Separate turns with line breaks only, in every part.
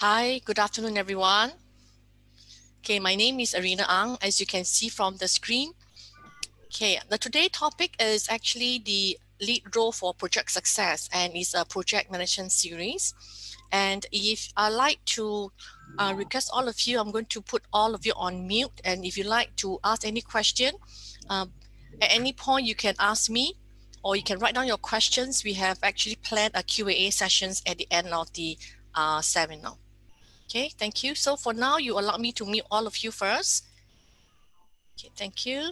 Hi, good afternoon, everyone. Okay, my name is Arina Ang, as you can see from the screen. Okay, the today topic is actually the lead role for project success, and it's a project management series. And if I like to request all of you, I'm going to put all of you on mute. And if you like to ask any question, at any point you can ask me, or you can write down your questions. We have actually planned a Q&A sessions at the end of the seminar. Okay, thank you. So for now, you allow me to mute all of you first. Okay, thank you.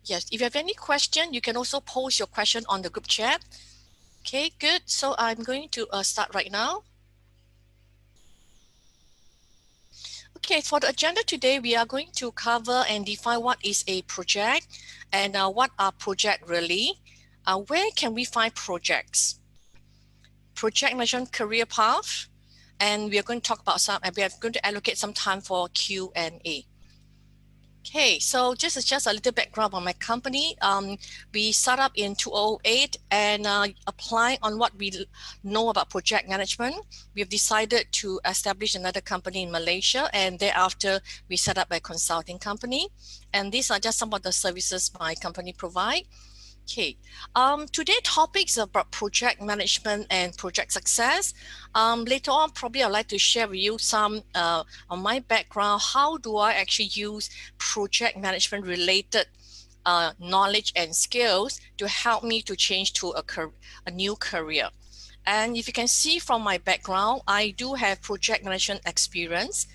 Yes, if you have any question, you can also post your question on the group chat. Okay, good. So I'm going to start right now. Okay, for the agenda today, we are going to cover and define what is a project and what are projects really. Where can we find projects? Project management career path. And we are going to talk about some, and we are going to allocate some time for Q&A. Okay, so just a little background on my company. We started up in 2008, and applying on what we know about project management, we've decided to establish another company in Malaysia, and thereafter we set up a consulting company. And these are just some of the services my company provide. Okay, today topics about project management and project success. Later on, probably I'd like to share with you some on my background. How do I actually use project management related knowledge and skills to help me to change to a new career? And if you can see from my background, I do have project management experience,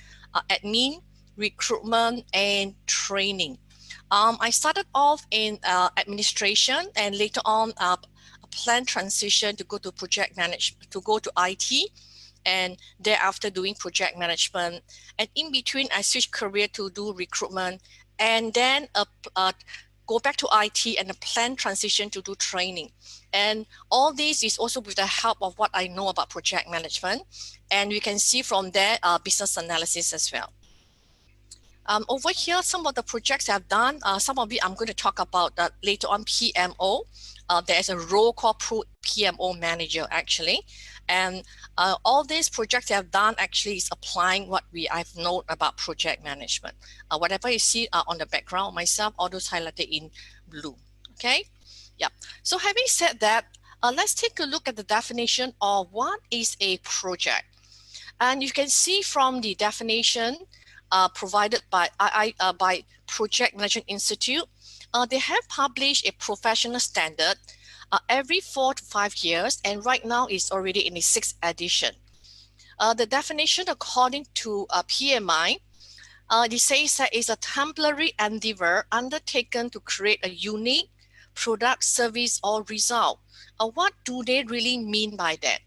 admin, recruitment, and training. I started off in administration, and later on a planned transition to go to project management, to go to IT, and thereafter doing project management. And in between, I switched career to do recruitment, and then go back to IT and a planned transition to do training. And all this is also with the help of what I know about project management. And you can see from there business analysis as well. Over here, some of the projects I've done, some of it I'm going to talk about later on. PMO. There's a role called PMO manager actually. And all these projects I've done actually is applying what I've known about project management. Whatever you see on the background myself, all those highlighted in blue. Okay. Yeah. So having said that, let's take a look at the definition of what is a project. And you can see from the definition provided by by Project Management Institute, they have published a professional standard every 4 to 5 years, and right now it's already in the 6th edition. The definition according to PMI, it says that it's a temporary endeavor undertaken to create a unique product, service, or result. What do they really mean by that?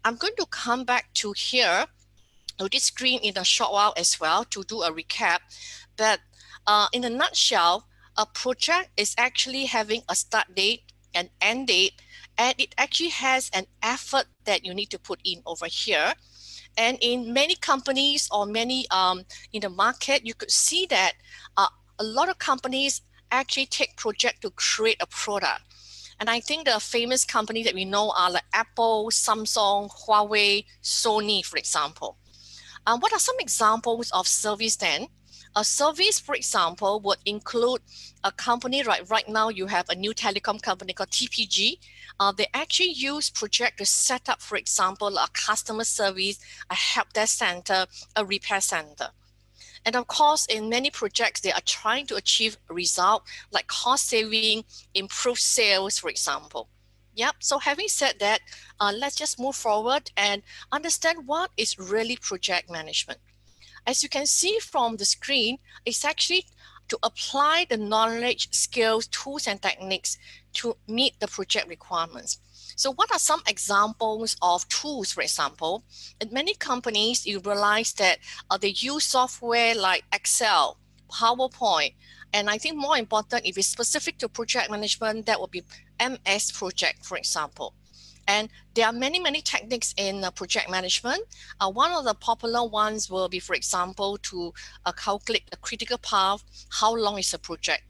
I'm going to come back to here to this screen in a short while as well to do a recap. But in a nutshell, a project is actually having a start date, an end date, and it actually has an effort that you need to put in over here. And in many companies or many in the market, you could see that a lot of companies actually take project to create a product. And I think the famous companies that we know are like Apple, Samsung, Huawei, Sony, for example. What are some examples of service then? A service, for example, would include a company right now. You have a new telecom company called TPG. They actually use project to set up, for example, a customer service, a help desk center, a repair center. And of course, in many projects, they are trying to achieve a result like cost saving, improve sales, for example. Yep. So having said that, let's just move forward and understand what is really project management. As you can see from the screen, it's actually to apply the knowledge, skills, tools, and techniques to meet the project requirements. So what are some examples of tools, for example? In many companies, you realize that they use software like Excel, PowerPoint, and I think more important, if it's specific to project management, that would be MS Project, for example. And there are many techniques in project management. One of the popular ones will be, for example, to calculate the critical path. How long is a project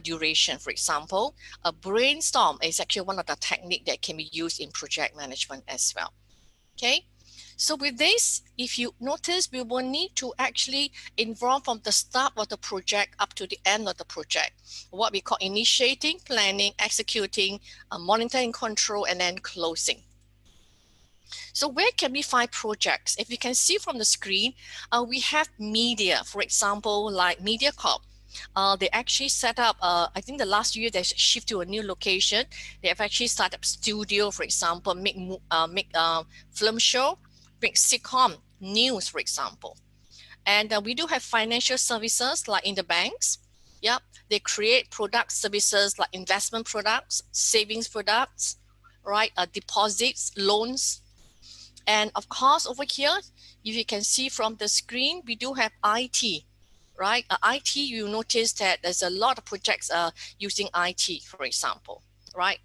duration, for example? A brainstorm is actually one of the techniques that can be used in project management as well. Okay, So with this, if you notice, we will need to actually involve from the start of the project up to the end of the project, what we call initiating, planning, executing, monitoring, control, and then closing. So where can we find projects? If you can see from the screen, we have media, for example, like MediaCorp. They actually set up, I think the last year they shift to a new location. They have actually started up studio, for example, make film show, make sitcom, news, for example. And we do have financial services like in the banks. Yep, they create product services like investment products, savings products, right? Deposits, loans. And of course, over here, if you can see from the screen, we do have IT, right? IT, you notice that there's a lot of projects using IT, for example, right?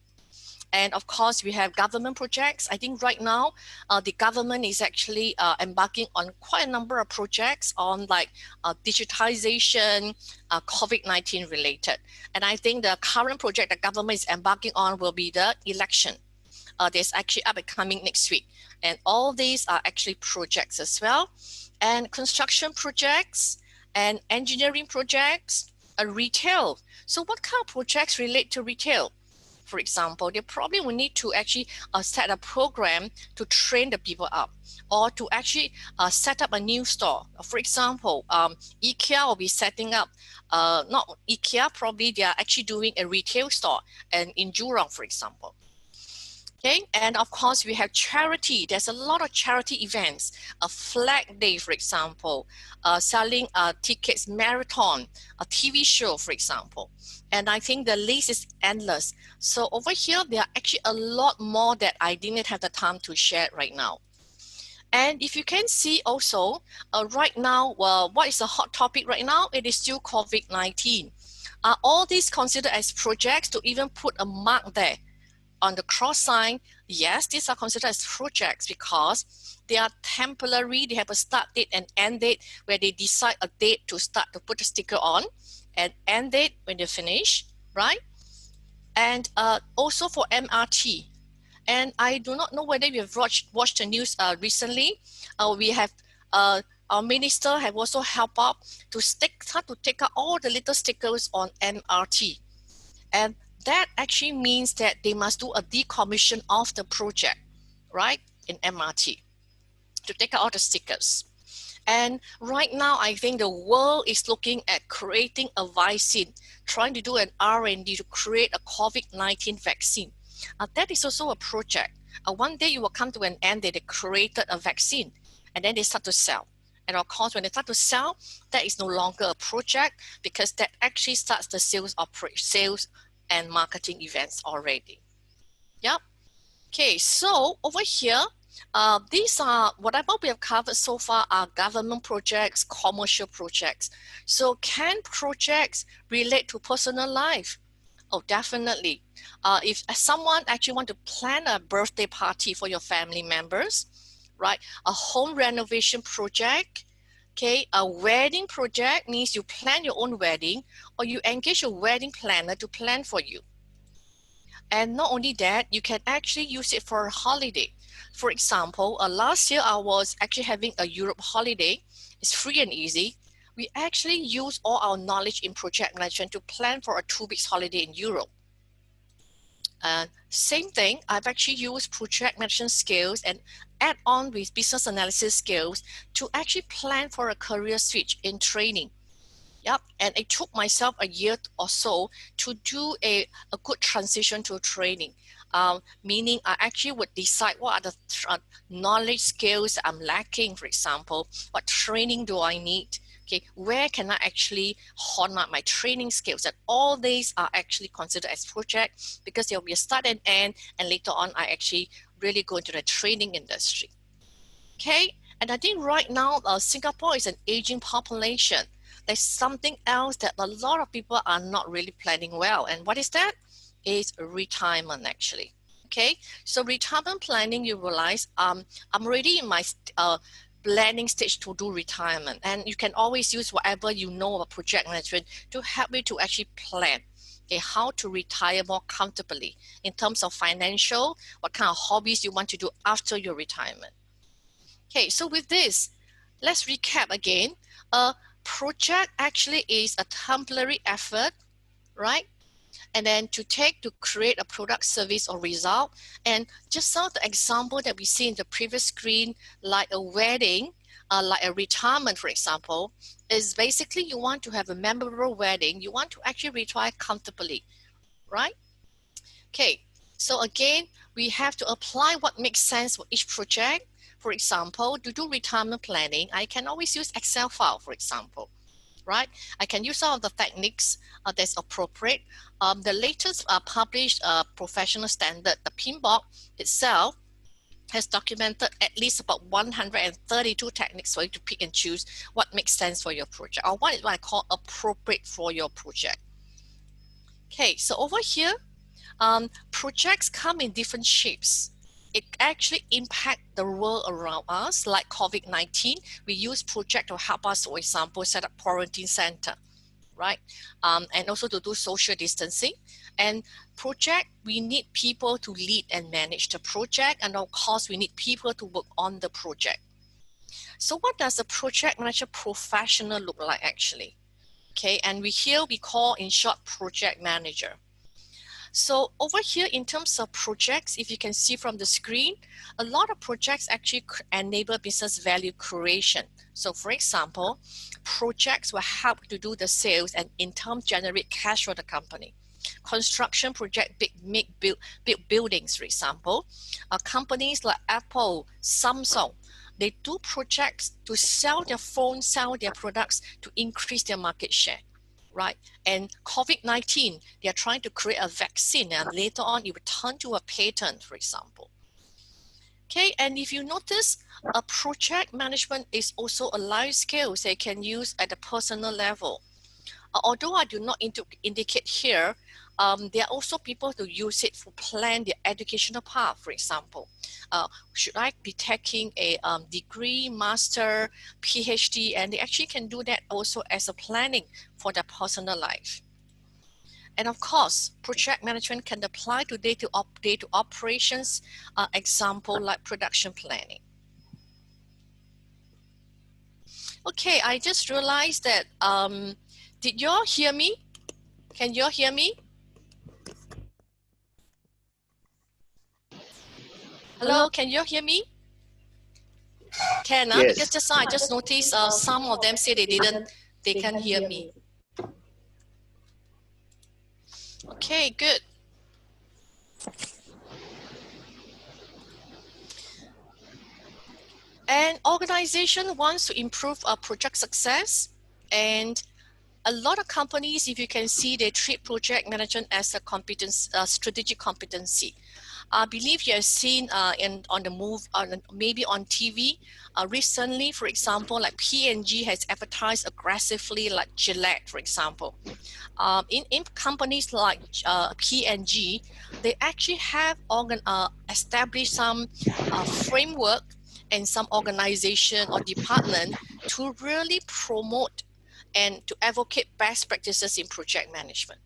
And of course, we have government projects. I think right now, the government is actually embarking on quite a number of projects on like digitization, COVID-19 related. And I think the current project the government is embarking on will be the election. There's actually up and coming next week. And all these are actually projects as well. And construction projects and engineering projects, retail. So what kind of projects relate to retail? For example, they probably will need to actually set a program to train the people up, or to actually set up a new store. For example, IKEA will be setting up, not IKEA, probably they are actually doing a retail store and in Jurong, for example. Okay, and of course we have charity. There's a lot of charity events, a flag day, for example, selling tickets, marathon, a TV show, for example. And I think the list is endless. So over here, there are actually a lot more that I didn't have the time to share right now. And if you can see also, right now, what is the hot topic right now? It is still COVID-19. Are all these considered as projects to even put a mark there? On the cross sign, yes, these are considered as projects because they are temporary. They have a start date and end date where they decide a date to start to put a sticker on and end date when they finish, right? And also for MRT. And I do not know whether you have watched the news recently. We have our minister have also helped out to start to take out all the little stickers on MRT. And that actually means that they must do a decommission of the project, right, in MRT to take out all the stickers. And right now, I think the world is looking at creating a vaccine, trying to do an R&D to create a COVID-19 vaccine. That is also a project. One day you will come to an end that they created a vaccine and then they start to sell. And of course, when they start to sell, that is no longer a project because that actually starts the sales and marketing events already. Yep. Okay, so over here, these are whatever we have covered so far are government projects, commercial projects. So can projects relate to personal life? Oh, definitely. If someone actually want to plan a birthday party for your family members, right? A home renovation project, okay? A wedding project means you plan your own wedding or you engage a wedding planner to plan for you. And not only that, you can actually use it for a holiday. For example, last year I was actually having a Europe holiday. It's free and easy. We actually use all our knowledge in project management to plan for a 2 weeks holiday in Europe. Same thing, I've actually used project management skills and add on with business analysis skills to actually plan for a career switch in training. Yep, and it took myself a year or so to do a good transition to training. Meaning I actually would decide what are the knowledge skills I'm lacking, for example, what training do I need? Okay, where can I actually hone up my training skills? And all these are actually considered as projects because there will be a start and end, and later on I actually really go into the training industry. Okay, and I think right now Singapore is an aging population. There's something else that a lot of people are not really planning well. And what is that? Is retirement actually. Okay, so retirement planning, you realize I'm already in my planning stage to do retirement. And you can always use whatever you know about project management to help you to actually plan how to retire more comfortably in terms of financial, what kind of hobbies you want to do after your retirement. Okay, so with this, let's recap again. A project actually is a temporary effort, right? And then to create a product, service, or result. And just saw the example that we see in the previous screen, like a wedding, like a retirement, for example, is basically you want to have a memorable wedding. You want to actually retire comfortably, right? Okay, so again, we have to apply what makes sense for each project. For example, to do retirement planning, I can always use Excel file, for example, right? I can use some of the techniques that's appropriate. The latest published professional standard, the PMBOK itself, has documented at least about 132 techniques for you to pick and choose what makes sense for your project, or what I call appropriate for your project. Okay, so over here, projects come in different shapes. It actually impact the world around us, like COVID-19. We use project to help us, for example, set up quarantine center, right? And also to do social distancing. And project, we need people to lead and manage the project. And of course, we need people to work on the project. So what does a project manager professional look like actually? Okay, and we call in short project manager. So over here, in terms of projects, if you can see from the screen, a lot of projects actually enable business value creation. So for example, projects will help to do the sales and in turn generate cash for the company. Construction project, big buildings, for example. Companies like Apple, Samsung, they do projects to sell their phones, sell their products to increase their market share. Right, and COVID-19, they are trying to create a vaccine, and later on it will turn to a patent, for example. Okay, and if you notice, a project management is also a life skill they can use at the personal level. Although I do not indicate here, there are also people who use it to plan their educational path, for example. Should I be taking a degree, master, PhD, and they actually can do that also as a planning for their personal life. And of course, project management can apply to day-to-day operations, example like production planning. Okay, I just realized that, did you all hear me? Can you all hear me? Hello, can you hear me? Can,
yes.
Because just now I just noticed some of them say they can't hear me. Okay, good. An organization wants to improve project success, and a lot of companies, if you can see, they treat project management as a strategic competency. I believe you have seen on the move, maybe on TV recently, for example, like P&G has advertised aggressively, like Gillette, for example. In companies like P&G, they actually have established some framework and some organization or department to really promote and to advocate best practices in project management.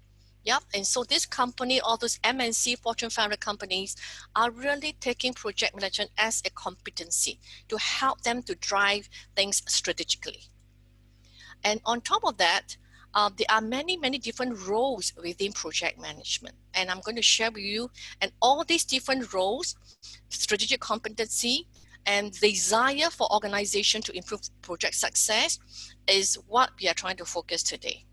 Yep, and so this company, all those MNC, Fortune 500 companies, are really taking project management as a competency to help them to drive things strategically. And on top of that, there are many different roles within project management. And I'm going to share with you, and all these different roles, strategic competency, and desire for organization to improve project success is what we are trying to focus today.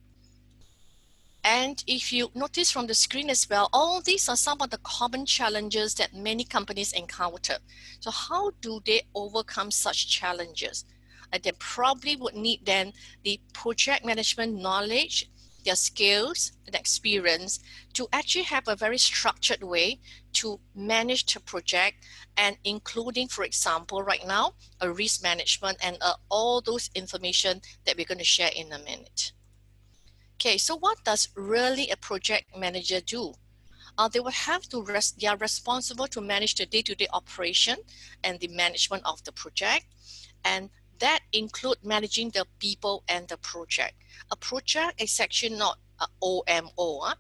And if you notice from the screen as well, all these are some of the common challenges that many companies encounter. So how do they overcome such challenges? And they probably would need then the project management knowledge, their skills and experience to actually have a very structured way to manage the project, and including, for example, right now, a risk management and all those information that we're going to share in a minute. Okay, so what does really a project manager do? They will have to they are responsible to manage the day-to-day operation and the management of the project, and that include managing the people and the project. A project is actually not OMO.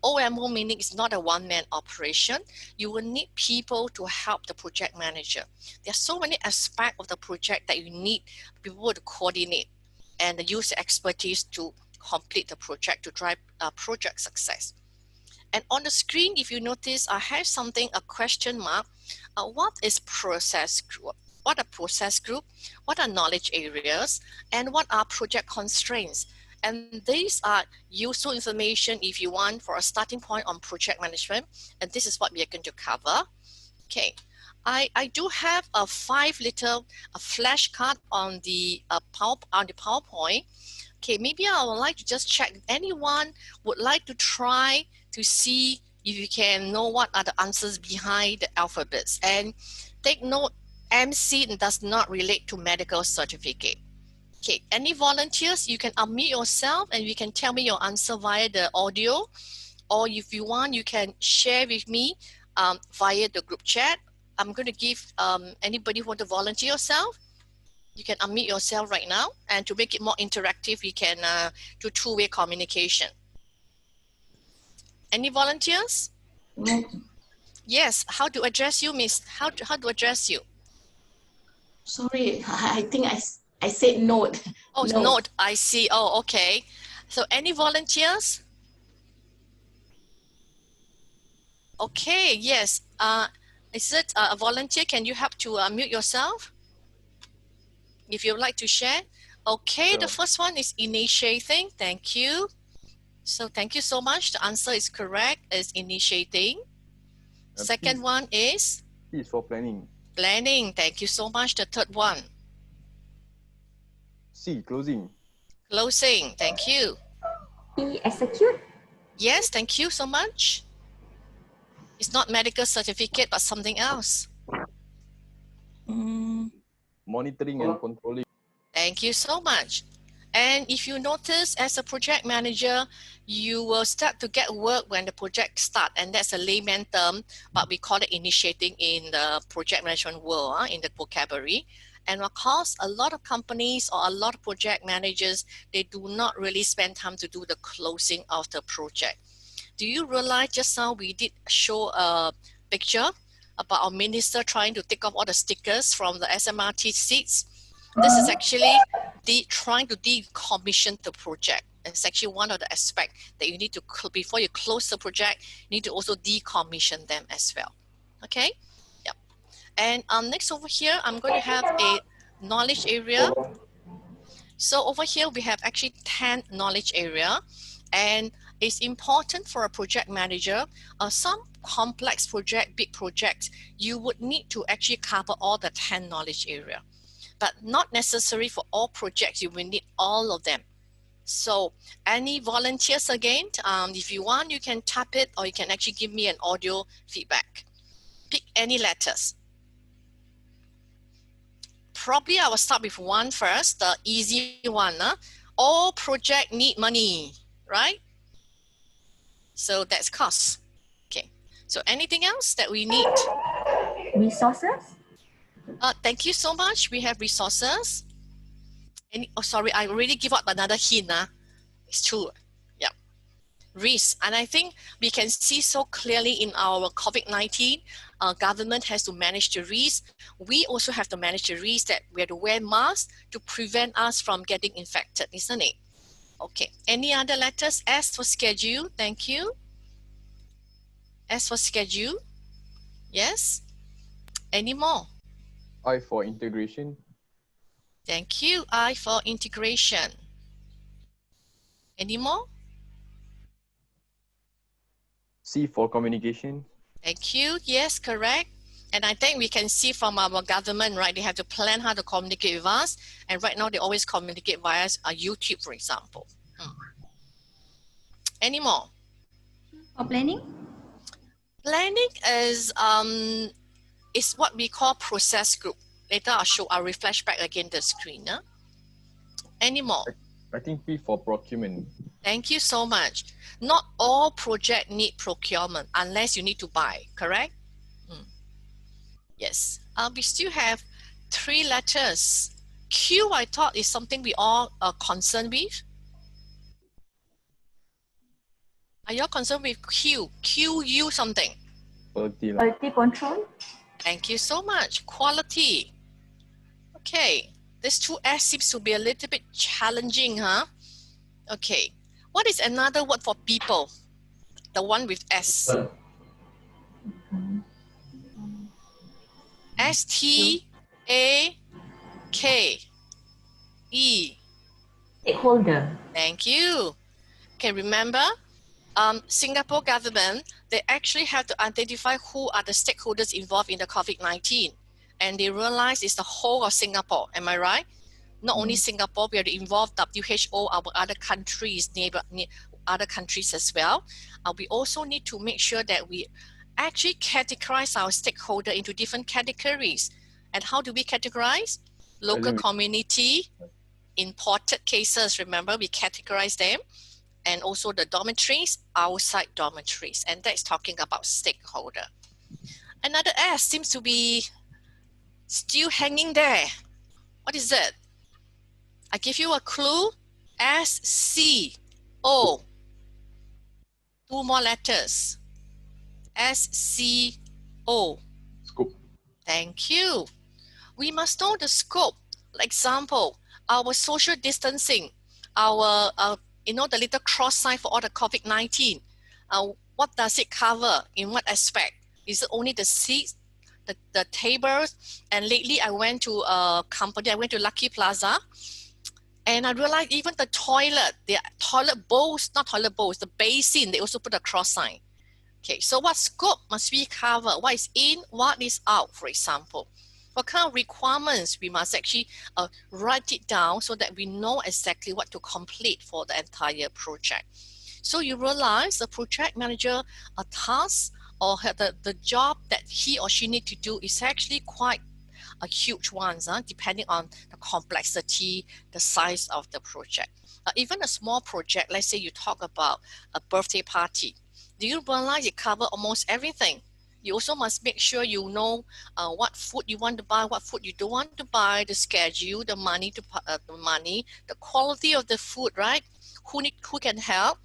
OMO meaning it's not a one-man operation. You will need people to help the project manager. There are so many aspects of the project that you need people to coordinate and use expertise to complete the project to drive project success. And on the screen, if you notice, I have something, a question mark. What is process group? What are process group? What are knowledge areas? And what are project constraints? And these are useful information if you want for a starting point on project management. And this is what we are going to cover. Okay. I do have a 5 little flashcard on the PowerPoint. Okay, maybe I would like to just check if anyone would like to try to see if you can know what are the answers behind the alphabets. And take note, MC does not relate to medical certificate. Okay, any volunteers, you can unmute yourself and you can tell me your answer via the audio, or if you want, you can share with me via the group chat. I'm going to give anybody who want to volunteer yourself. You can unmute yourself right now, and to make it more interactive, we can do two-way communication. Any volunteers?
No.
Yes, how to address you, miss? How to address you?
Sorry, I think I said note.
Oh,
No.
note, I see. Oh, okay. So any volunteers? Okay, yes. Is it a volunteer? Can you help to mute yourself? If you'd like to share. Okay,
Sure.
The first one is initiating. Thank you. So thank you so much. The answer is correct, is initiating. Second one is?
P is for planning.
Planning. Thank you so much. The third one?
C, closing.
Closing. Thank you.
E, execute.
Yes, thank you so much. It's not medical certificate, but something else.
Monitoring and controlling.
Thank you so much. And if you notice, as a project manager, you will start to get work when the project starts, and that's a layman term, but we call it initiating in the project management world, in the vocabulary. And of course, a lot of companies or a lot of project managers, they do not really spend time to do the closing of the project. Do you realize just now we did show a picture about our minister trying to take off all the stickers from the SMRT seats? This is actually trying to decommission the project. It's actually one of the aspects that you need to, before you close the project, you need to also decommission them as well. Okay? Yep. And next over here, I'm going to have a knowledge area. So over here, we have actually 10 knowledge area. And it's important for a project manager, some complex project, big projects, you would need to actually cover all the 10 knowledge area. But not necessary for all projects, you will need all of them. So any volunteers again, if you want, you can tap it, or you can actually give me an audio feedback. Pick any letters. Probably I will start with one first, the easy one. All projects need money, right? So that's cost. Okay. So anything else that we need?
Resources.
Thank you so much. We have resources. Oh, sorry, I already give up another hint. It's true. Yeah. Risk. And I think we can see so clearly in our COVID-19, government has to manage the risk. We also have to manage the risk that we have to wear masks to prevent us from getting infected, isn't it? Okay. Any other letters? S for schedule. Thank you. S for schedule. Yes. Any more?
I for integration.
Thank you. I for integration. Any more?
C for communication.
Thank you. Yes, correct. And I think we can see from our government, right? They have to plan how to communicate with us. And right now they always communicate via YouTube, for example. Any more?
For planning.
Planning is what we call process group. Later I'll refresh back again the screen. Any more?
I think P for procurement.
Thank you so much. Not all projects need procurement unless you need to buy, correct? Yes. We still have 3 letters. Q, I thought, is something we all are concerned with. Are you concerned with QU something?
Quality lah.
Quality control.
Thank you so much. Quality. Okay, this 2S seems to be a little bit challenging, huh? Okay, what is another word for people? The one with S. S-T-A-K-E.
Stakeholder.
Thank you. Okay, remember, Singapore government, they actually have to identify who are the stakeholders involved in the COVID-19. And they realize it's the whole of Singapore. Am I right? Not only Singapore, we have to involve WHO, our other countries, other countries as well. We also need to make sure that we actually categorize our stakeholder into different categories. And how do we categorize? Local community, imported cases, remember, we categorize them. And also the dormitories, outside dormitories. And that's talking about stakeholder. Another S seems to be still hanging there. What is it? I give you a clue. S-C-O. 2 more letters. S-C-O.
Scope.
Thank you. We must know the scope. For example, our social distancing, our, the little cross sign for all the COVID-19. What does it cover? In what aspect? Is it only the seats, the tables? And lately I went to a company, I went to Lucky Plaza, and I realized even the toilet, the toilet bowls, not toilet bowls, the basin, they also put a cross sign. Okay, so what scope must we cover? What is in, what is out, for example? What kind of requirements we must actually write it down so that we know exactly what to complete for the entire project. So you realize the project manager task or the job that he or she need to do is actually quite a huge ones, depending on the complexity, the size of the project. Even a small project, let's say you talk about a birthday party, do you realize it covers almost everything? You also must make sure you know what food you want to buy, what food you don't want to buy, the schedule, the money, the quality of the food, right? Who can help,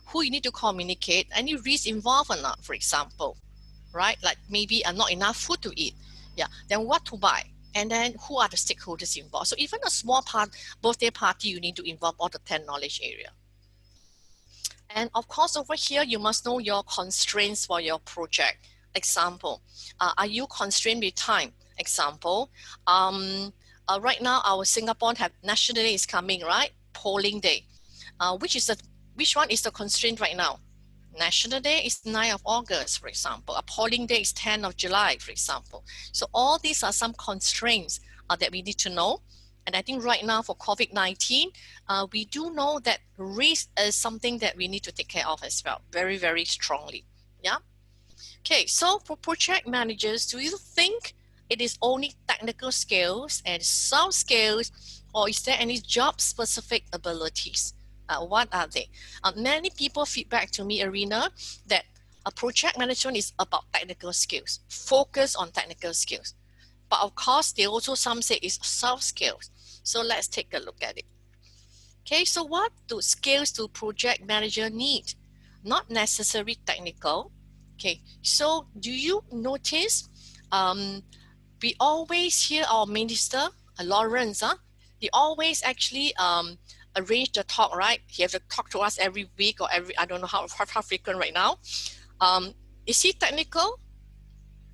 who you need to communicate, any risk involved or not, for example, right? Like maybe not enough food to eat. Yeah, then what to buy, and then who are the stakeholders involved. So even a small birthday party, you need to involve all the 10 knowledge area. And of course, over here, you must know your constraints for your project. Example, are you constrained with time? Example, right now our Singapore have National Day is coming, right? Polling day. Which one is the constraint right now? National Day is 9th of August, for example. A polling day is 10th of July, for example. So all these are some constraints that we need to know. And I think right now for COVID-19, we do know that risk is something that we need to take care of as well, very, very strongly. Yeah. Okay, so for project managers, do you think it is only technical skills and soft skills, or is there any job-specific abilities? What are they? Many people feedback to me, Arena, that a project management is about technical skills, focus on technical skills. But of course, they also some say it's soft skills. So let's take a look at it. Okay, so what skills do project manager need? Not necessarily technical. Okay, so do you notice we always hear our minister, Lawrence, they always actually arrange the talk, right? He has to talk to us every week or I don't know how frequent right now. Is he technical?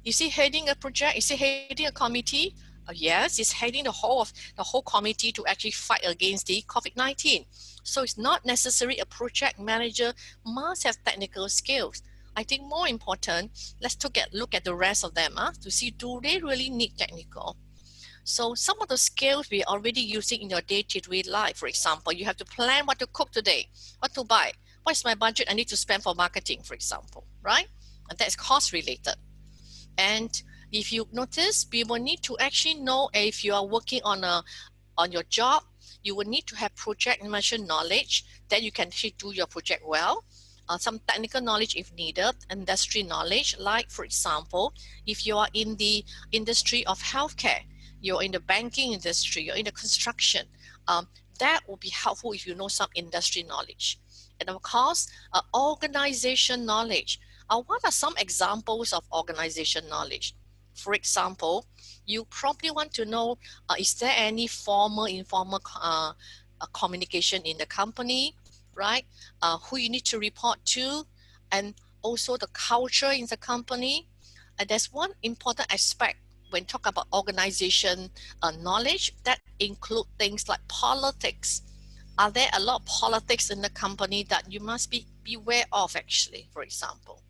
Is he heading a project? Is he heading a committee? Yes, he's heading the whole committee to actually fight against the COVID-19. So it's not necessarily a project manager must have technical skills. I think more important, let's look at the rest of them to see, do they really need technical? So some of the skills we're already using in your day-to-day life. For example, you have to plan what to cook today, what to buy. What is my budget I need to spend for marketing, for example, right? And that's cost related. And if you notice, we will need to actually know if you are working on your job, you will need to have project management knowledge that you can actually do your project well. Some technical knowledge if needed, industry knowledge, like for example, if you are in the industry of healthcare, you're in the banking industry, you're in the construction, that will be helpful if you know some industry knowledge. And of course, organization knowledge. What are some examples of organization knowledge? For example, you probably want to know, is there any formal, informal communication in the company, right? Who you need to report to, and also the culture in the company. And there's one important aspect when talk about organization knowledge that include things like politics. Are there a lot of politics in the company that you must be aware of actually, for example?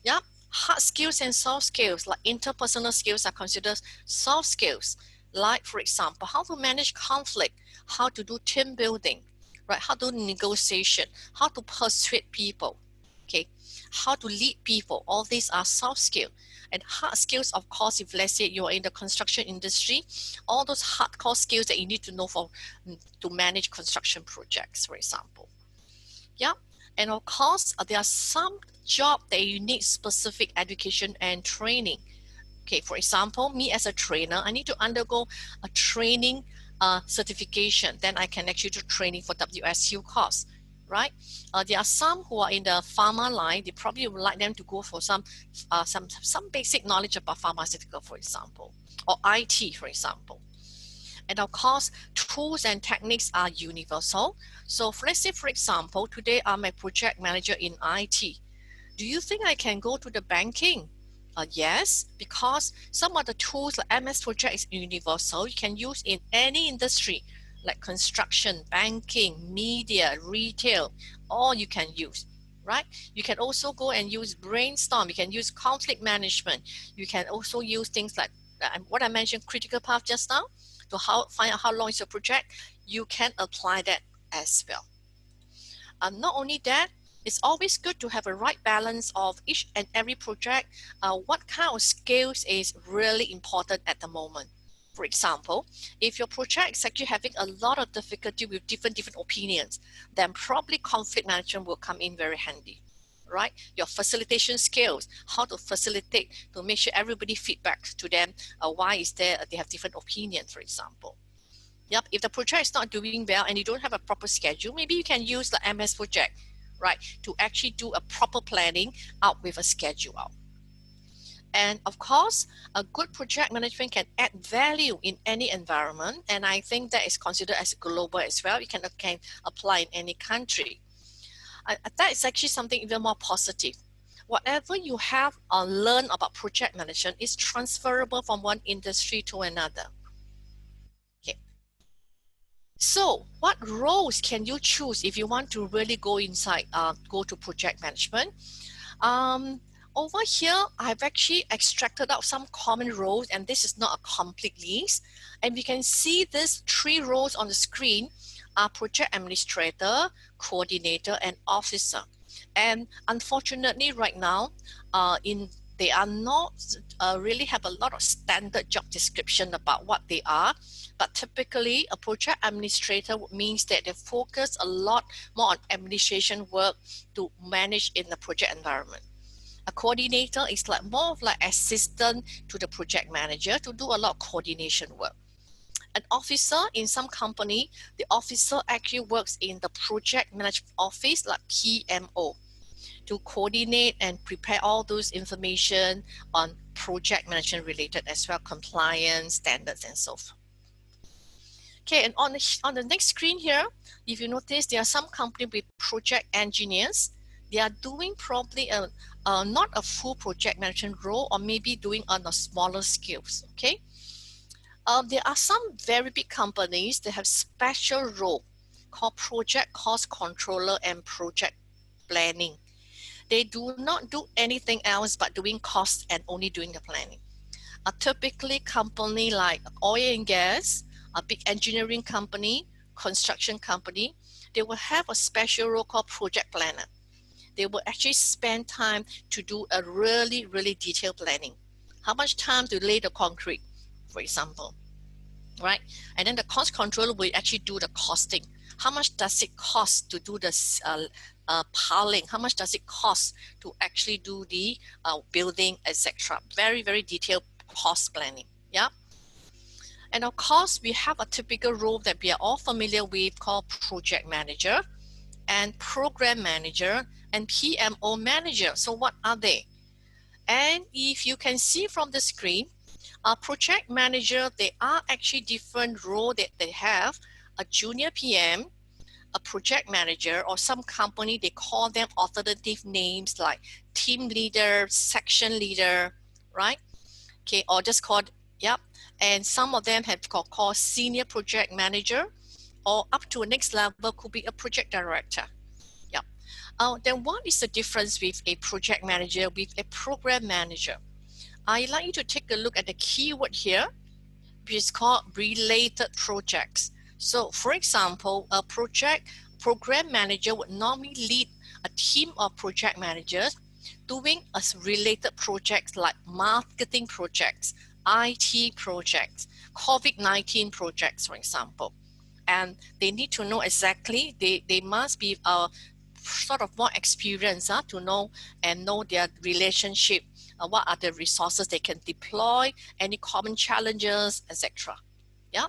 Yeah, hard skills and soft skills like interpersonal skills are considered soft skills. Like for example, how to manage conflict, how to do team building, right? How to do negotiation, how to persuade people, okay? How to lead people, all these are soft skills. And hard skills, of course, if let's say you're in the construction industry, all those hardcore skills that you need to know to manage construction projects, for example. Yeah, and of course, there are some jobs that you need specific education and training. Okay, for example, me as a trainer, I need to undergo a training certification. Then I can actually do training for WSU course, right? There are some who are in the pharma line. They probably would like them to go for some basic knowledge about pharmaceutical, for example, or IT, for example. And of course, tools and techniques are universal. So let's say, for example, today I'm a project manager in IT. Do you think I can go to the banking? Yes, because some of the tools like MS Project is universal. You can use in any industry like construction, banking, media, retail, all you can use, right? You can also go and use brainstorm. You can use conflict management. You can also use things like what I mentioned, critical path just now, to find out how long is your project. You can apply that as well. Not only that, it's always good to have a right balance of each and every project. What kind of skills is really important at the moment? For example, if your project is actually having a lot of difficulty with different opinions, then probably conflict management will come in very handy, right? Your facilitation skills, how to facilitate to make sure everybody feedback to them. Why is there they have different opinions, for example. Yep, if the project is not doing well and you don't have a proper schedule, maybe you can use the MS project, right, to actually do a proper planning out with a schedule out. And of course, a good project management can add value in any environment. And I think that is considered as global as well. You can apply in any country. That is actually something even more positive. Whatever you have or learn about project management is transferable from one industry to another. So what roles can you choose if you want to really go inside, go to project management? Over here, I've actually extracted out some common roles, and this is not a complete list. And we can see these 3 roles on the screen are project administrator, coordinator, and officer. And unfortunately, right now, they are not really have a lot of standard job description about what they are. But typically, a project administrator means that they focus a lot more on administration work to manage in the project environment. A coordinator is like more of like assistant to the project manager to do a lot of coordination work. An officer in some company, the officer actually works in the project management office like PMO to coordinate and prepare all those information on project management related as well, compliance, standards, and so forth. Okay, and on the next screen here, if you notice, there are some companies with project engineers. They are doing probably not a full project management role, or maybe doing on a smaller scales, okay? There are some very big companies that have special role called project cost controller and project planning. They do not do anything else but doing cost and only doing the planning. A typically company like oil and gas, a big engineering company, construction company, they will have a special role called project planner. They will actually spend time to do a really, really detailed planning. How much time to lay the concrete, for example, right? And then the cost controller will actually do the costing. How much does it cost to do the piling? How much does it cost to actually do the building, etc.? Very, very detailed cost planning, yeah? And of course, we have a typical role that we are all familiar with called project manager. and program manager and PMO manager. So what are they? And if you can see from the screen, a project manager, they are actually different role that they have. A junior PM, a project manager, or some company, they call them alternative names like team leader, section leader, right? Okay, or just called, yep. And some of them have called senior project manager, or up to a next level could be a project director. Yep. Then what is the difference with a project manager with a program manager? I'd like you to take a look at the keyword here, which is called related projects. So for example, a program manager would normally lead a team of project managers doing a related projects like marketing projects, IT projects, COVID-19 projects, for example. And they need to know exactly, they must be sort of more experienced to know their relationship, what are the resources they can deploy, any common challenges, etc. Yeah.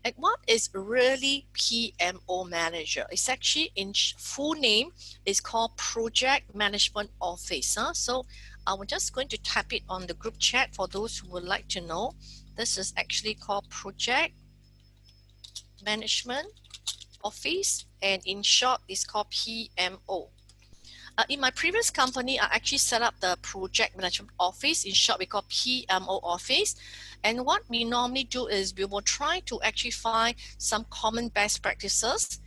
And what is really PMO manager? It's actually in full name, it's called Project Management Office. So I'm just going to type it on the group chat for those who would like to know. This is actually called Project Management Office, and in short, it's called PMO. In my previous company, I actually set up the Project Management Office. In short, we call PMO Office. And what we normally do is we will try to actually find some common best practices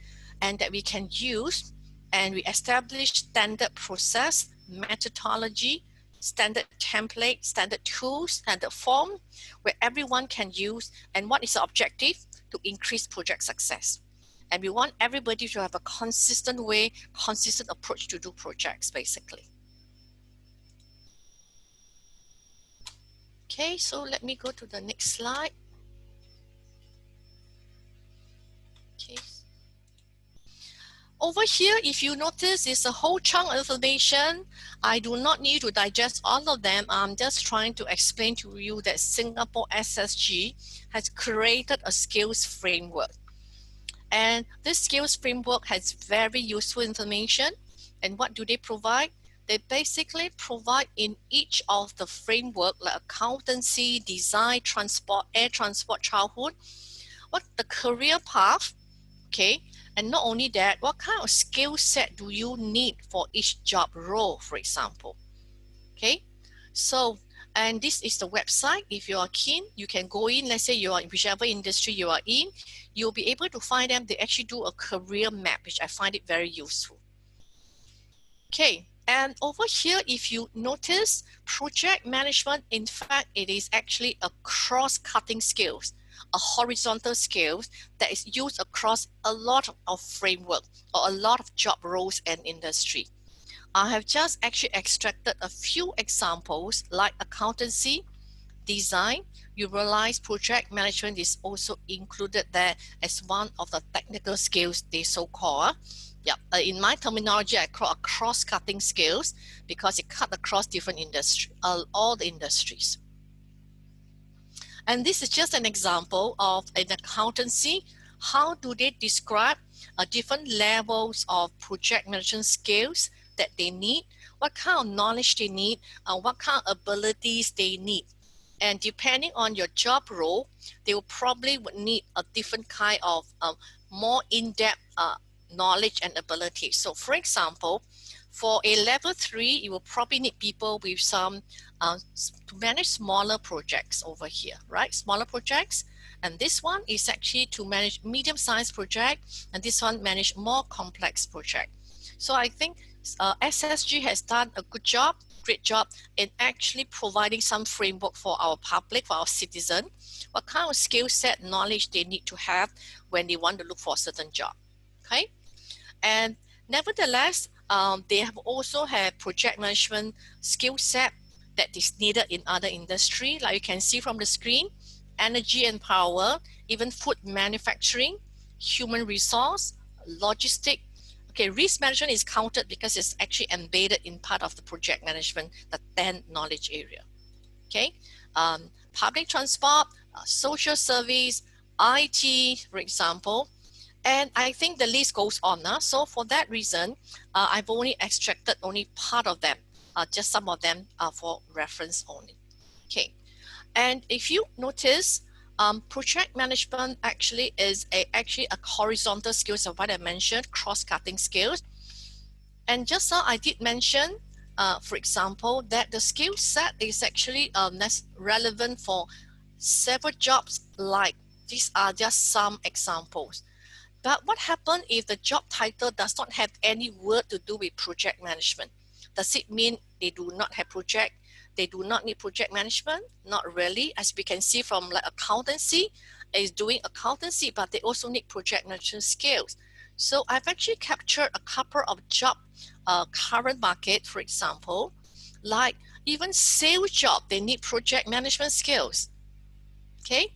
and that we can use, and we establish standard process, methodology, standard template, standard tools, standard form, where everyone can use. And what is the objective? To increase project success. And we want everybody to have a consistent way, consistent approach to do projects, basically. Okay, so let me go to the next slide. Okay. Over here, if you notice, it's a whole chunk of information. I do not need to digest all of them. I'm just trying to explain to you that Singapore SSG has created a skills framework. And this skills framework has very useful information. And what do they provide? They basically provide in each of the framework, like accountancy, design, transport, air transport, childhood, what the career path, okay? And not only that, what kind of skill set do you need for each job role, for example, okay? So, and this is the website. If you are keen, you can go in. Let's say you are in whichever industry you are in, you'll be able to find them. They actually do a career map, which I find it very useful. Okay, and over here, if you notice, project management, in fact, it is actually a cross-cutting skills, a horizontal skills that is used across a lot of framework or a lot of job roles and industry. I have just actually extracted a few examples like accountancy, design. You realize project management is also included there as one of the technical skills they so call. Yeah, in my terminology, I call it cross-cutting skills because it cut across different industries, all the industries. And this is just an example of an accountancy. How do they describe different levels of project management skills that they need, what kind of knowledge they need, what kind of abilities they need. And depending on your job role, they will probably would need a different kind of more in-depth knowledge and ability. So for example, for a level 3, you will probably need people with some to manage smaller projects over here, right? Smaller projects. And this one is actually to manage medium-sized project, and this one manage more complex project. So I think SSG has done a good job, great job in actually providing some framework for our public, for our citizen, what kind of skill set, knowledge they need to have when they want to look for a certain job, okay? And nevertheless, they have also had project management skill set that is needed in other industry, like you can see from the screen, energy and power, even food manufacturing, human resource, logistic. Okay, risk management is counted because it's actually embedded in part of the project management, the 10 knowledge area. Okay, public transport, social service, IT, for example, And I think the list goes on. So for that reason, I've only extracted only part of them, just some of them for reference only. Okay, and if you notice, project management actually is actually a horizontal skills of what I mentioned, cross-cutting skills. And just now I did mention, for example, that the skill set is actually relevant for several jobs. Like these are just some examples. But what happens if the job title does not have any word to do with project management? Does it mean they do not have project? They do not need project management? Not really. As we can see from like accountancy, is doing accountancy, but they also need project management skills. So I've actually captured a couple of job current market, for example, like even sales job, they need project management skills. Okay,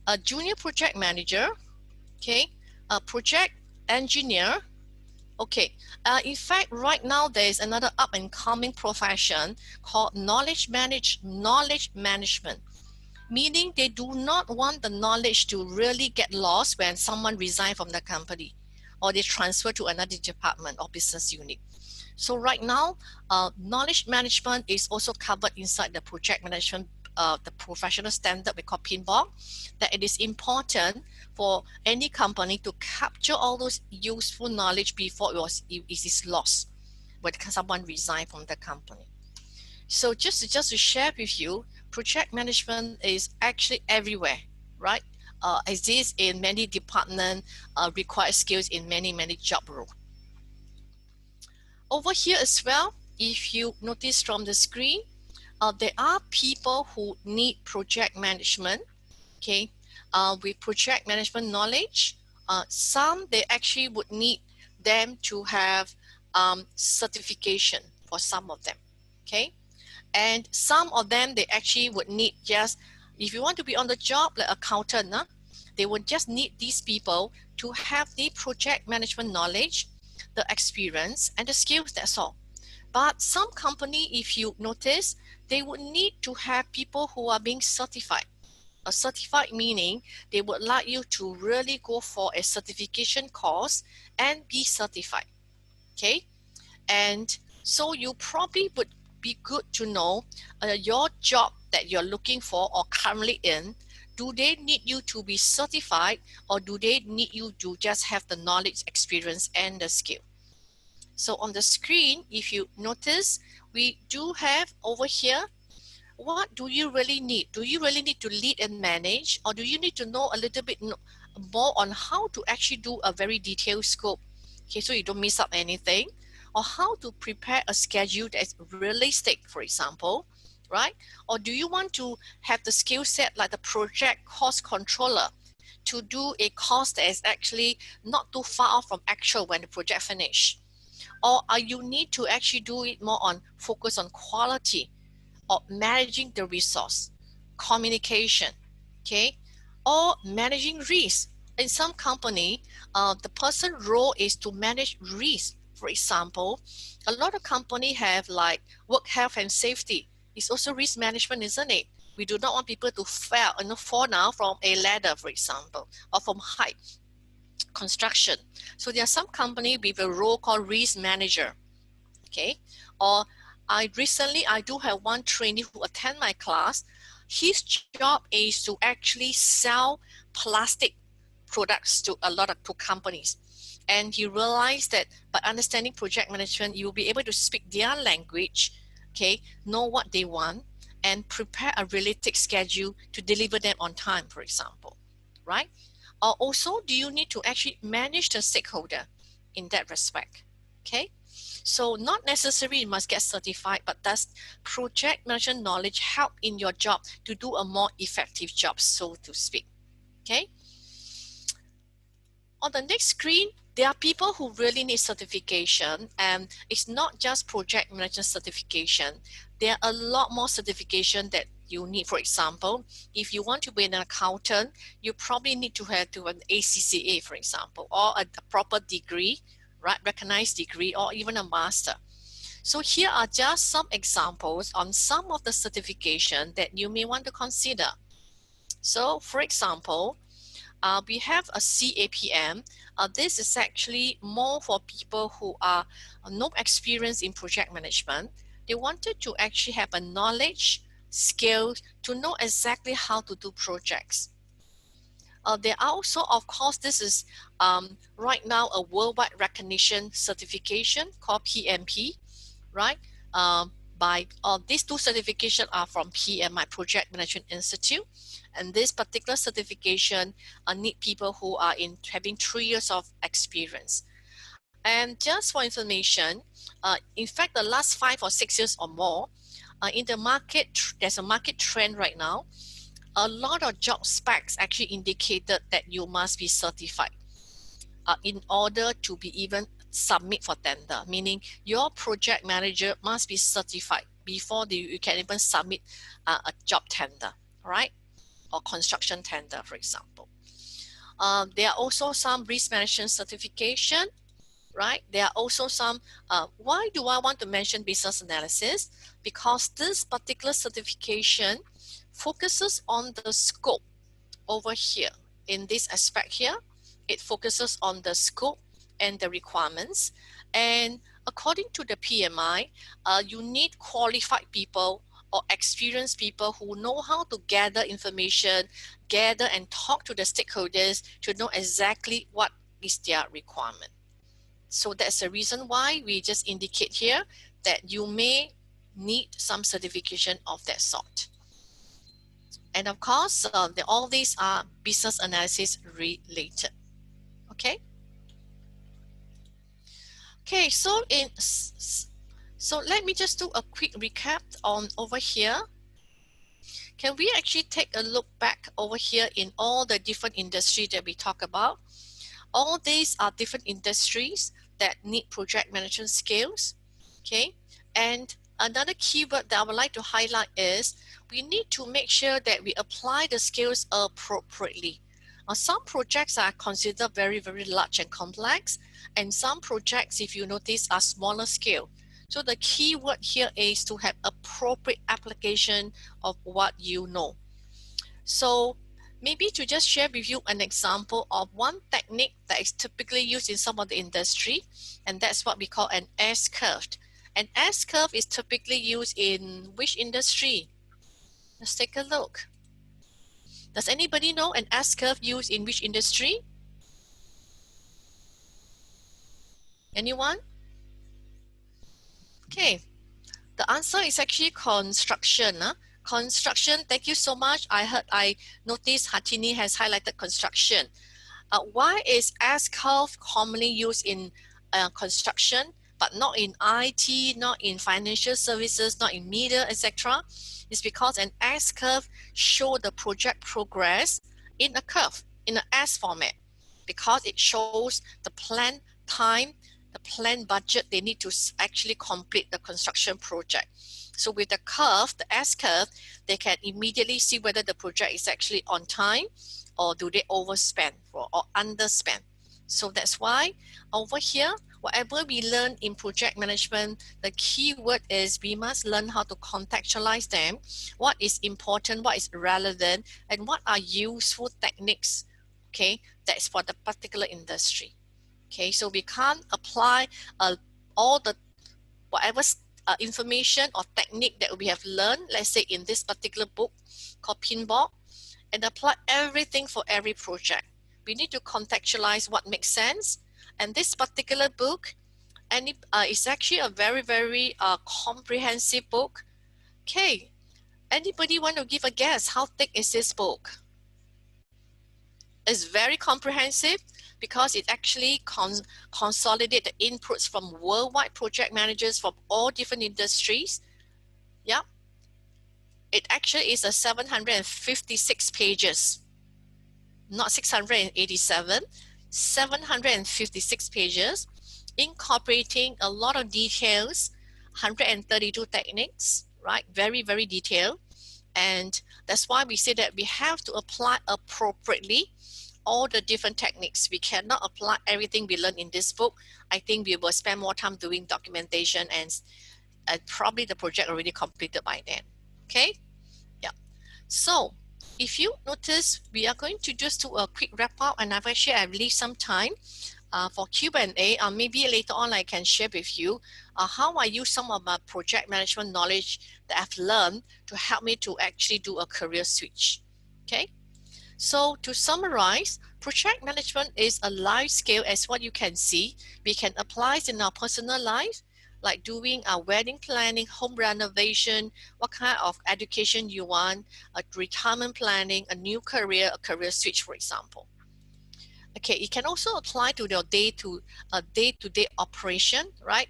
a junior project manager, okay, a project engineer. Okay, in fact, right now there is another up and coming profession called knowledge management, meaning they do not want the knowledge to really get lost when someone resigns from the company or they transfer to another department or business unit. So right now, knowledge management is also covered inside the project management, the professional standard we call PMBOK, that it is important for any company to capture all those useful knowledge before it is lost when someone resigns from the company. So just to share with you, project management is actually everywhere, right? Exists in many departments, requires skills in many job roles. Over here as well, if you notice from the screen, there are people who need project management, okay, with project management knowledge. Some, they actually would need them to have certification for some of them, okay? And some of them, they actually would need just, if you want to be on the job, like accountant, they would just need these people to have the project management knowledge, the experience, and the skills, that's all. But some company, if you notice, they would need to have people who are being certified. A certified meaning they would like you to really go for a certification course and be certified, okay? And so you probably would be good to know your job that you're looking for or currently in, do they need you to be certified or do they need you to just have the knowledge, experience, and the skill? So on the screen, if you notice, we do have over here, what do you really need? Do you really need to lead and manage, or do you need to know a little bit more on how to actually do a very detailed scope, okay, so you don't miss up anything, or how to prepare a schedule that's realistic, for example, right? Or do you want to have the skill set like the project cost controller to do a cost that is actually not too far off from actual when the project finish? Or you need to actually do it more on focus on quality or managing the resource, communication, okay, or managing risk. In some company, the person role is to manage risk. For example, a lot of company have like work health and safety. It's also risk management, isn't it? We do not want people to fall down from a ladder, for example, or from height, construction. So there are some company with a role called risk manager, okay? Or I do have one trainee who attend my class. His job is to actually sell plastic products to a lot of companies. And he realized that by understanding project management, you will be able to speak their language, okay, know what they want, and prepare a realistic schedule to deliver them on time, for example, right? Or also, do you need to actually manage the stakeholder in that respect, okay? So not necessarily you must get certified, but does project management knowledge help in your job to do a more effective job, so to speak, okay? On the next screen, there are people who really need certification, and it's not just project management certification. There are a lot more certification that you need. For example, if you want to be an accountant, you probably need to have an ACCA, for example, or a proper degree, right? Recognized degree, or even a master. So here are just some examples on some of the certification that you may want to consider. So for example, we have a CAPM. This is actually more for people who are no experience in project management. They wanted to actually have a knowledge, skills to know exactly how to do projects. There are also, of course, this is right now a worldwide recognition certification called PMP, right? These two certifications are from PMI, Project Management Institute, and this particular certification need people who are having 3 years of experience. And just for information, in fact, the last 5 or 6 years or more, in the market, there's a market trend right now. A lot of job specs actually indicated that you must be certified in order to be even submit for tender, meaning your project manager must be certified before you can even submit a job tender, right? Or construction tender, for example. There are also some risk management certification, right? There are also some, why do I want to mention business analysis? Because this particular certification focuses on the scope over here. In this aspect here, it focuses on the scope and the requirements. And according to the PMI, you need qualified people or experienced people who know how to gather information, gather and talk to the stakeholders to know exactly what is their requirement. So that's the reason why we just indicate here that you may need some certification of that sort. And of course, all these are business analysis related. Okay. Okay. So let me just do a quick recap on over here. Can we actually take a look back over here in all the different industries that we talk about? All these are different industries that need project management skills. Okay. And another keyword that I would like to highlight is we need to make sure that we apply the skills appropriately. Some projects are considered very, very large and complex, and some projects, if you notice, are smaller scale. So the key word here is to have appropriate application of what you know. So maybe to just share with you an example of one technique that is typically used in some of the industry, and that's what we call an S-curve. An S-curve is typically used in which industry? Let's take a look. Does anybody know an S-curve used in which industry? Anyone? Okay, the answer is actually construction. Construction, thank you so much. I noticed Hatini has highlighted construction. Why is S-curve commonly used in construction, but not in IT, not in financial services, not in media, etc.? It's because an S-curve shows the project progress in a curve, in an S format, because it shows the planned time, the planned budget they need to actually complete the construction project. So with the curve, the S-curve, they can immediately see whether the project is actually on time or do they overspend or underspend. So that's why over here, whatever we learn in project management, the key word is we must learn how to contextualize them, what is important, what is relevant, and what are useful techniques, okay, that's for the particular industry. Okay, so we can't apply all the whatever information or technique that we have learned, let's say in this particular book called Pinball, and apply everything for every project. We need to contextualize what makes sense. And this particular book, and it's actually a very, very comprehensive book. Okay, anybody want to give a guess? How thick is this book? It's very comprehensive because it actually consolidates the inputs from worldwide project managers from all different industries. Yeah, it actually is a 756 pages, not 687, 756 pages, incorporating a lot of details, 132 techniques, right? Very, very detailed. And that's why we say that we have to apply appropriately all the different techniques. We cannot apply everything we learn in this book. I think we will spend more time doing documentation and probably the project already completed by then. Okay? Yeah. So if you notice, we are going to just do a quick wrap up, and I've leave some time for Q&A. Maybe later on I can share with you how I use some of my project management knowledge that I've learned to help me to actually do a career switch. Okay, so to summarize, project management is a life skill. As what you can see, we can apply it in our personal life, like doing a wedding planning, home renovation, what kind of education you want, a retirement planning, a new career, a career switch, for example. Okay, it can also apply to your day-to-day operation, right?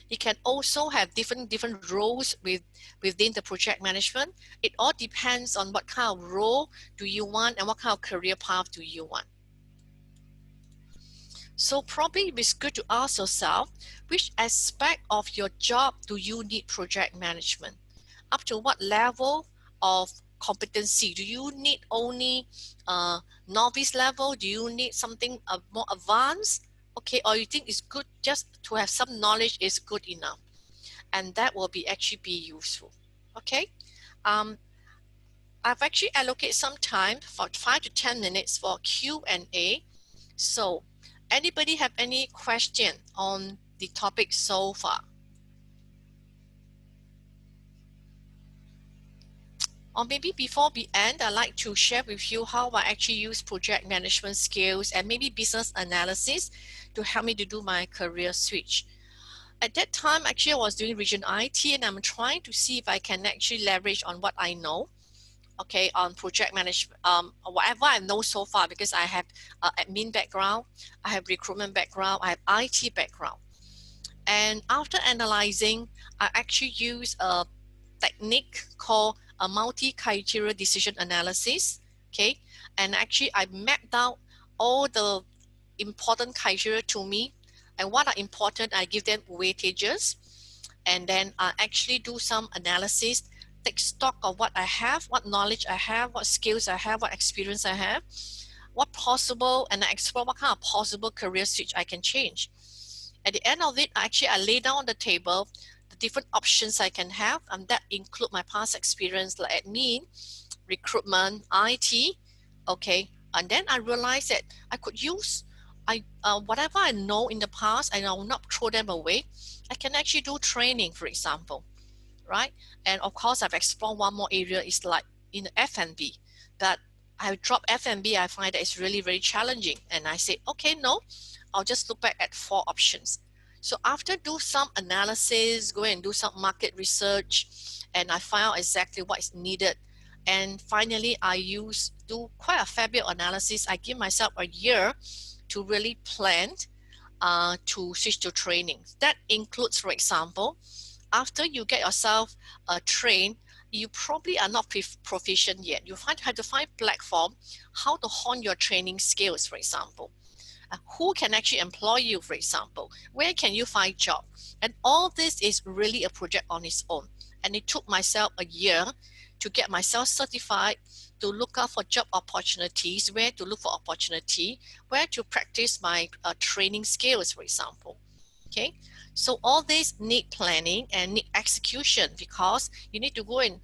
It can also have different roles within the project management. It all depends on what kind of role do you want and what kind of career path do you want. So probably it's good to ask yourself, which aspect of your job do you need project management? Up to what level of competency? Do you need only novice level? Do you need something more advanced? Okay, or you think it's good just to have some knowledge is good enough, and that will actually be useful. Okay, I've actually allocated some time for 5 to 10 minutes for Q&A. So anybody have any question on the topic so far? Or maybe before we end, I'd like to share with you how I actually use project management skills and maybe business analysis to help me to do my career switch. At that time, actually, I was doing region IT, and I'm trying to see if I can actually leverage on what I know, okay, on project management, whatever I know so far, because I have admin background, I have recruitment background, I have IT background. And after analyzing, I actually use a technique called a multi-criteria decision analysis, okay? And actually I mapped out all the important criteria to me, and what are important, I give them weightages, and then I actually do some analysis, take stock of what I have, what knowledge I have, what skills I have, what experience I have, what possible, and I explore what kind of possible career switch I can change. At the end of it, actually I lay down on the table the different options I can have, and that include my past experience like admin, recruitment, IT, okay. And then I realized that I could use whatever I know in the past, and I will not throw them away. I can actually do training, for example, right? And of course, I've explored one more area is like in F&B, that I drop F&B. I find that it's really very challenging, and I say, okay, no, I'll just look back at 4 options. So after do some analysis, go and do some market research, and I find out exactly what is needed. And finally, I do quite a fair bit of analysis. I give myself a year to really plan to switch to training. That includes, for example, after you get yourself trained, you probably are not proficient yet. You have to find platform how to hone your training skills, for example. Who can actually employ you, for example? Where can you find job? And all this is really a project on its own. And it took myself a year to get myself certified, to look out for job opportunities, where to look for opportunity, where to practice my training skills, for example. Okay, so all these need planning and need execution, because you need to go and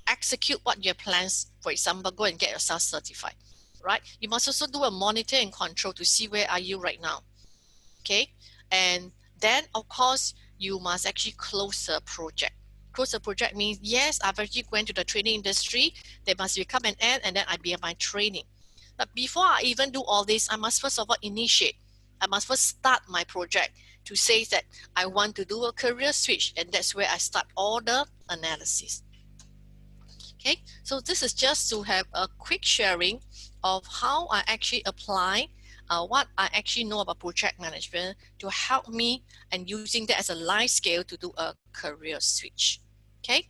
execute what your plans. For example, go and get yourself certified, right? You must also do a monitor and control to see where are you right now. Okay, and then of course you must actually close a project. Close a project means, yes, I've actually went to the training industry, there must become an end, and then I begin my training. But before I even do all this, I must first of all initiate. I must first start my project to say that I want to do a career switch, and that's where I start all the analysis. Okay, so this is just to have a quick sharing of how I actually apply what I actually know about project management to help me, and using that as a life skill to do a career switch. Okay,